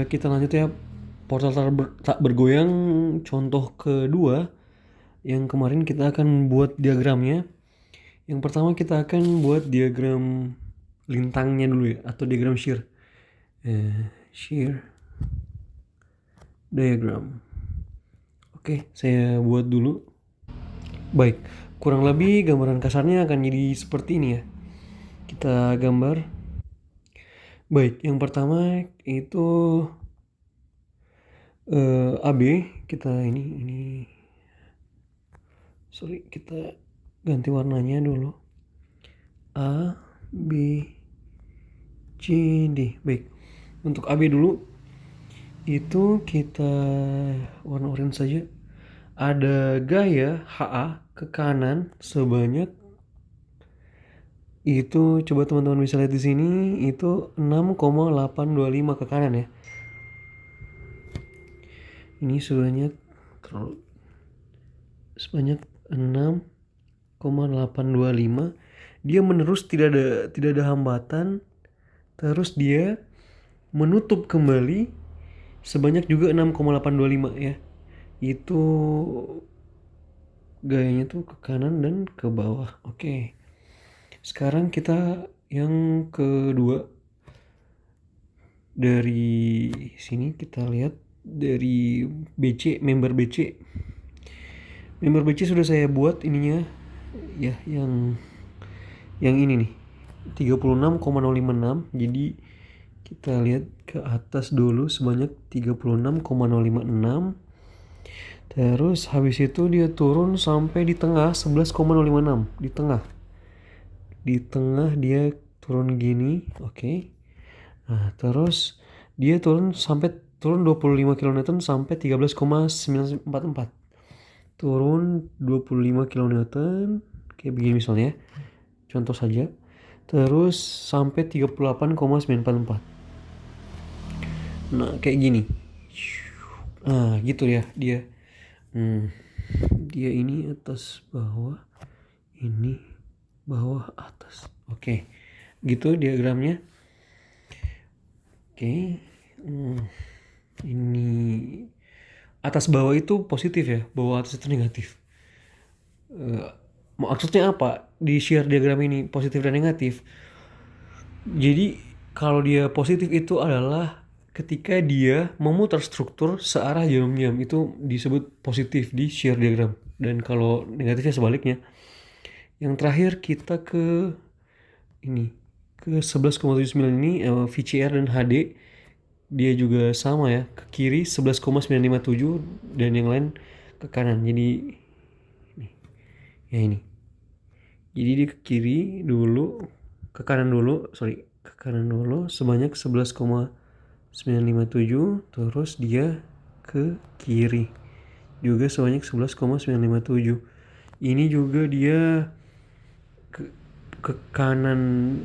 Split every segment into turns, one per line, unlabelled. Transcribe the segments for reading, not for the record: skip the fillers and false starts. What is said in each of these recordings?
kita lanjut ya. Portal tak bergoyang contoh kedua. Yang kemarin kita akan buat diagramnya. Yang pertama kita akan buat diagram lintangnya dulu ya, atau diagram shear. Shear diagram. Oke, saya buat dulu. Baik, kurang lebih gambaran kasarnya akan jadi seperti ini ya. Kita gambar. Baik, yang pertama itu AB. Kita sorry, kita ganti warnanya dulu. A, B, C, D. Baik, untuk AB dulu itu kita warna oranye saja. Ada gaya HA ke kanan sebanyak itu, coba teman-teman bisa lihat di sini, itu 6,825 ke kanan ya. Ini sebanyak 6,825. Dia menerus, tidak ada hambatan. Terus dia menutup kembali sebanyak juga 6,825 ya. Itu gayanya tuh ke kanan dan ke bawah. Oke. Sekarang kita yang kedua. Dari sini kita lihat dari BC, member BC. Member BC sudah saya buat ininya ya, yang ini nih 36,056. Jadi kita lihat ke atas dulu sebanyak 36,056. Terus habis itu dia turun sampai di tengah 11,056. Di tengah dia turun gini, oke. Nah, terus dia turun 25 kN sampai 13,944. Turun 25 kN kayak begini misalnya. Contoh saja. Terus sampai 38,944. Nah, kayak gini. Nah, gitu ya dia. Dia ini atas bawah, ini bawah atas. Oke. Gitu diagramnya. Oke. Ini atas bawah itu positif ya, bawah atas itu negatif. Maksudnya apa di shear diagram ini, positif dan negatif? Jadi kalau dia positif itu adalah ketika dia memutar struktur searah jarum jam, itu disebut positif di shear diagram. Dan kalau negatifnya sebaliknya. Yang terakhir kita ke ini, ke 11,79 ini VCR dan HD. Dia juga sama ya, ke kiri 11,957 dan yang lain ke kanan. Jadi ini, ya ini. Jadi dia ke kiri dulu, ke kanan dulu sebanyak 11,957, terus dia ke kiri juga sebanyak 11,957. Ini juga dia ke kanan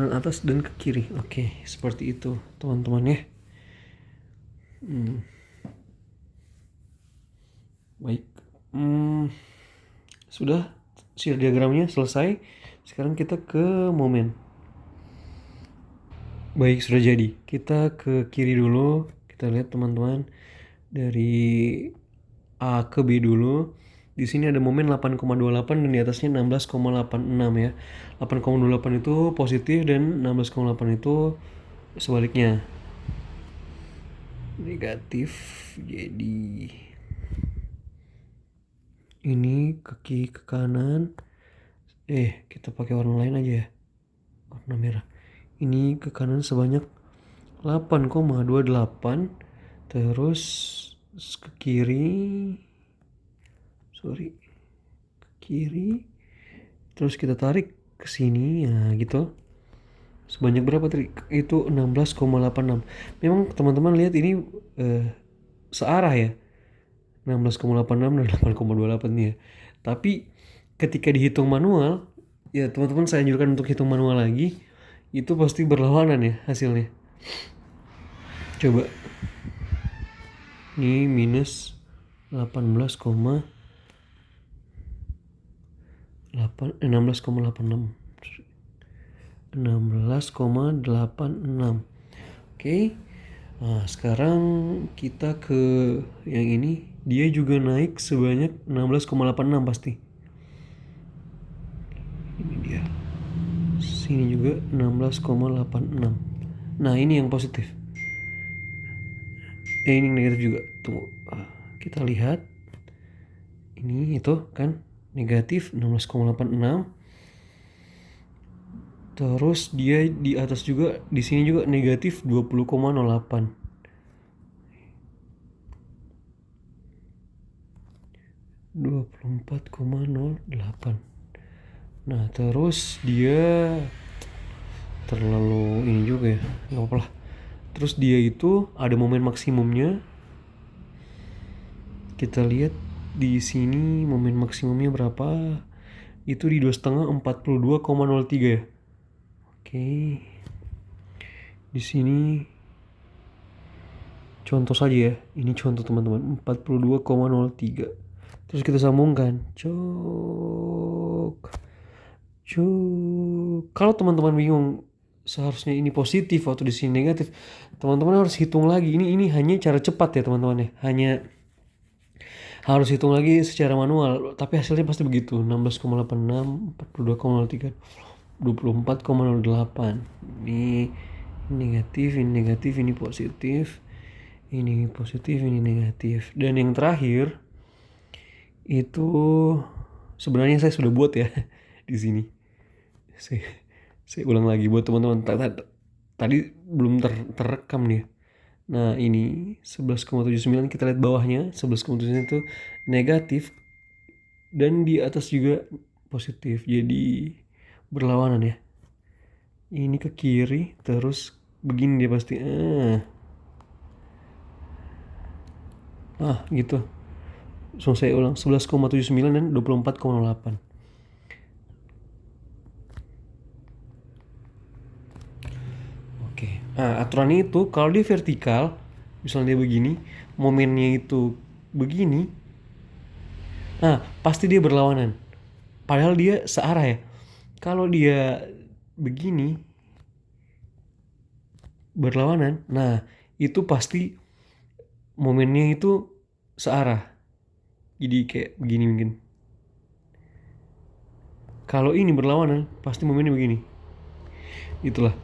atas dan ke kiri. Oke, seperti itu teman-teman ya. Baik, sudah shear diagramnya selesai. Sekarang kita ke momen. Baik, sudah jadi. Kita ke kiri dulu. Kita lihat teman-teman dari A ke B dulu. Di sini ada momen 8,28 dan di atasnya 16,86 ya. 8,28 itu positif dan 16,8 itu sebaliknya negatif. Jadi ini kaki ke kanan. Kita pakai warna lain aja ya. Warna merah. Ini ke kanan sebanyak 8,28. Terus ke kiri. Ke kiri. Terus kita tarik ke sini ya gitu. Sebanyak berapa tadi? Itu 16,86. Memang teman-teman lihat ini searah ya. 16,86 dan 8,28 ya. Tapi ketika dihitung manual, ya teman-teman saya anjurkan untuk hitung manual lagi, itu pasti berlawanan ya hasilnya. Coba. Ini minus 16,86. Oke. Nah, sekarang kita ke yang ini. Dia juga naik sebanyak 16,86 pasti. Ini dia. Sini juga 16,86. Nah, ini yang positif. Ini negatif juga. Tunggu. Kita lihat. Ini itu kan negatif 16,86. Terus dia di atas juga, di sini juga negatif 20,08. 24,08. Nah, terus dia terlalu ini juga ya, nggak apa-apa lah. Terus dia itu ada momen maksimumnya. Kita lihat di sini momen maksimumnya berapa? Itu di 2,5 42,03 ya. Oke. Di sini contoh saja ya. Ini contoh teman-teman, 42,03. Terus kita sambungkan. Cuk. Kalau teman-teman bingung seharusnya ini positif atau di sini negatif, teman-teman harus hitung lagi. Ini hanya cara cepat ya teman-teman ya. Hanya harus hitung lagi secara manual, tapi hasilnya pasti begitu. 16,86, 42,03, 24,08. Ini negatif, ini negatif, ini positif. Ini positif, ini negatif. Dan yang terakhir itu sebenarnya saya sudah buat ya di sini. Saya ulang lagi buat teman-teman. Tadi belum terekam nih. Nah, ini 11,79, kita lihat bawahnya 11,79 itu negatif dan di atas juga positif. Jadi berlawanan ya. Ini ke kiri terus begini dia pasti. Gitu. So saya ulang 11,79 dan 24,08. Oke. Nah, aturannya itu kalau dia vertikal, misalnya dia begini, momennya itu begini, pasti dia berlawanan. Padahal dia searah ya. Kalau dia begini berlawanan, nah itu pasti momennya itu searah. Jadi kayak begini mungkin. Kalau ini berlawanan, pasti momennya begini. Itulah.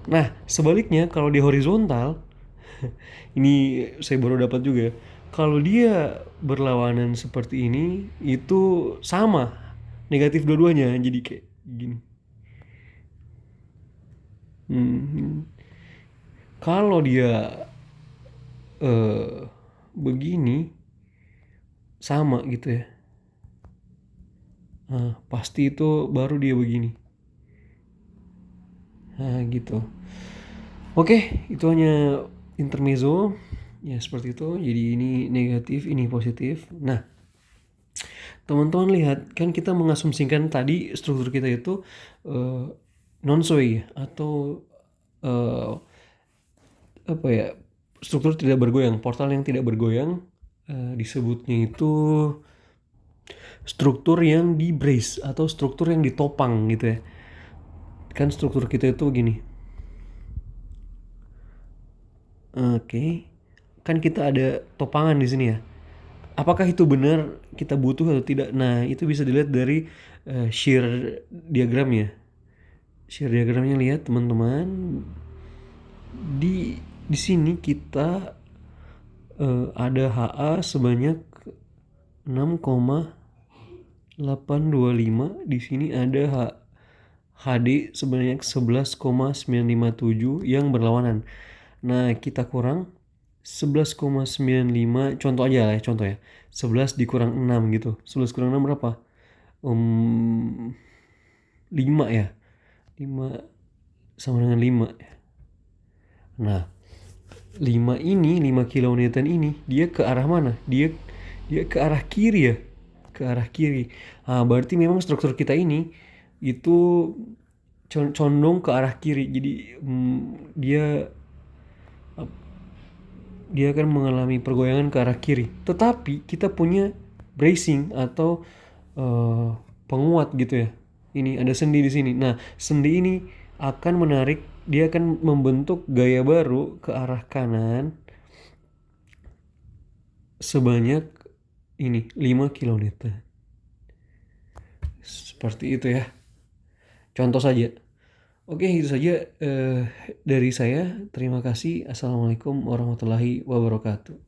Nah, sebaliknya kalau di horizontal, ini saya baru dapat juga. Kalau dia berlawanan seperti ini, itu sama. Negatif dua-duanya, jadi kayak gini. Kalau dia begini, sama gitu ya. Pasti itu baru dia begini. Gitu. Oke, itu hanya intermezzo. Ya seperti itu. Jadi ini negatif, ini positif. Nah, teman-teman lihat kan kita mengasumsikan tadi struktur kita itu non-sway atau apa ya, struktur tidak bergoyang, portal yang tidak bergoyang. Disebutnya itu struktur yang di brace atau struktur yang ditopang gitu ya. Kan struktur kita itu gini. Oke. Kan kita ada topangan di sini ya. Apakah itu benar kita butuh atau tidak? Nah, itu bisa dilihat dari shear diagramnya. Shear diagramnya lihat teman-teman. Di sini kita ada HA sebanyak 6,825. Di sini ada HD sebanyak 11,957 yang berlawanan. Nah, kita kurang 11,95, contoh aja lah ya, contoh ya. 11 dikurang 6 gitu. 11 kurang 6 berapa? 5 ya. 5 sama dengan 5. Nah, 5 ini, 5 kilonewton ini, dia ke arah mana? Dia ke arah kiri ya. Ke arah kiri. Berarti memang struktur kita ini itu condong ke arah kiri. Jadi dia akan mengalami pergoyangan ke arah kiri. Tetapi kita punya bracing atau penguat gitu ya. Ini ada sendi di sini. Nah, sendi ini akan menarik dia akan membentuk gaya baru ke arah kanan sebanyak ini 5 kN. Seperti itu ya. Contoh saja. Oke, itu saja dari saya. Terima kasih. Assalamualaikum warahmatullahi wabarakatuh.